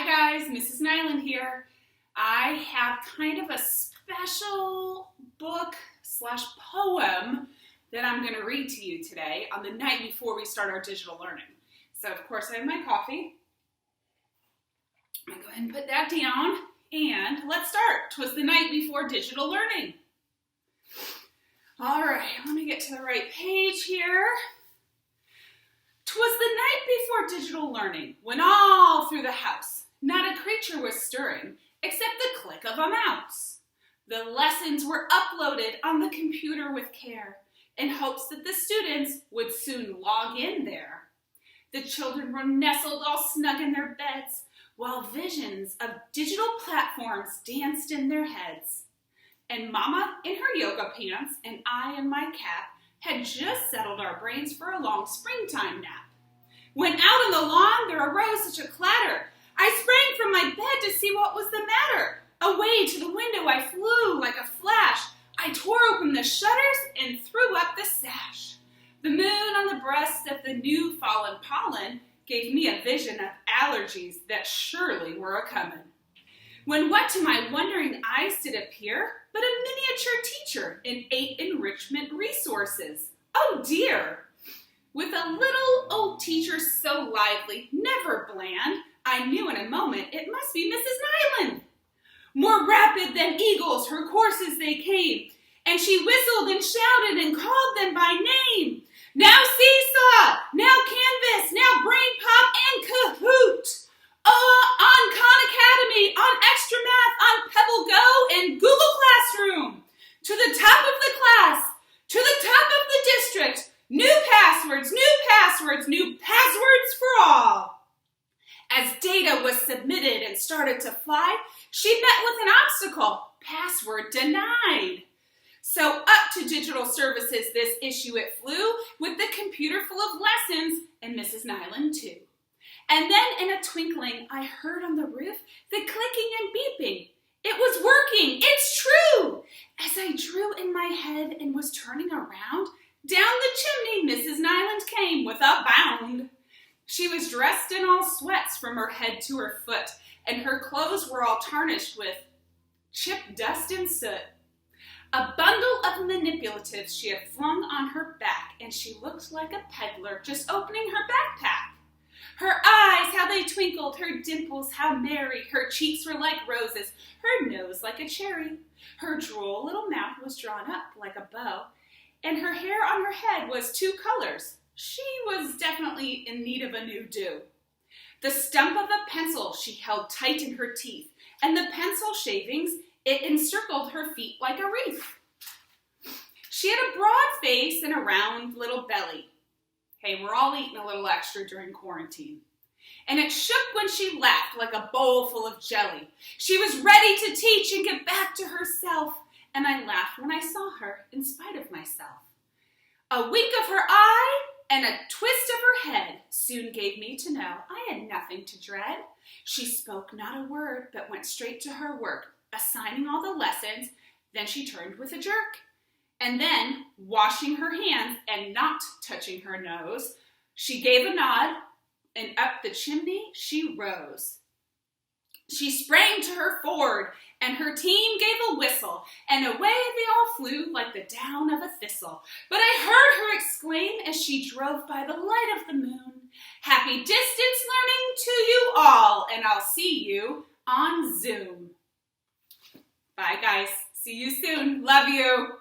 guys, Mrs. Nyland here. I have kind of a special book / poem that I'm going to read to you today on the night before we start our digital learning. So of course I have my coffee. I'm going to go ahead and put that down and let's start. 'Twas the night before digital learning. All right, let me get to the right page here. 'Twas the night before digital learning, when all through the house not a creature was stirring except the click of a mouse. The lessons were uploaded on the computer with care in hopes that the students would soon log in there. The children were nestled all snug in their beds while visions of digital platforms danced in their heads. And Mama in her yoga pants and I in my cap had just settled our brains for a long springtime nap. When out on the lawn there arose such a clatter, I sprang from my bed to see what was the matter. Away to the window I flew like a flash. I tore open the shutters and threw up the sash. The moon on the breast of the new fallen pollen gave me a vision of allergies that surely were a-comin'. When what to my wondering eyes did appear but a miniature teacher in 8 enrichment resources. Oh dear! With a little old teacher so lively, never bland, I knew in a moment it must be Mrs. Nyland. More rapid than eagles her courses they came, and she whistled and shouted and called them by name. Now seesaw, now canvas, now brain pop and Kahoot. On Khan Academy, on Extra Math, on Pebble Go, and Google Classroom. To the top of the class, to the top of the district, new passwords, new passwords for all. As data was submitted and started to fly, she met with an obstacle, password denied. So up to digital services this issue it flew, with the computer full of lessons and Mrs. Nyland too. And then in a twinkling, I heard on the roof the clicking and beeping. It was working, it's true! As I drew in my head and was turning around, down the chimney Mrs. Nyland came with a bound. She was dressed in all sweats from her head to her foot, and her clothes were all tarnished with chip dust and soot. A bundle of manipulatives she had flung on her back, and she looked like a peddler just opening her backpack. Her eyes, how they twinkled, her dimples, how merry, her cheeks were like roses, her nose like a cherry. Her droll little mouth was drawn up like a bow, and her hair on her head was 2 colors. She was definitely in need of a new do. The stump of a pencil she held tight in her teeth, and the pencil shavings, it encircled her feet like a wreath. She had a broad face and a round little belly. Hey, we're all eating a little extra during quarantine. And it shook when she laughed like a bowl full of jelly. She was ready to teach and get back to herself, and I laughed when I saw her in spite of myself. A wink of her eye and a twist of her head soon gave me to know I had nothing to dread. She spoke not a word, but went straight to her work, assigning all the lessons. Then she turned with a jerk. And then, washing her hands and not touching her nose, she gave a nod, and up the chimney she rose. She sprang to her Ford, and her team gave a whistle, and away they all flew like the down of a thistle. But I heard her exclaim as she drove by the light of the moon, "Happy distance learning to you all, and I'll see you on Zoom." Bye, guys. See you soon. Love you.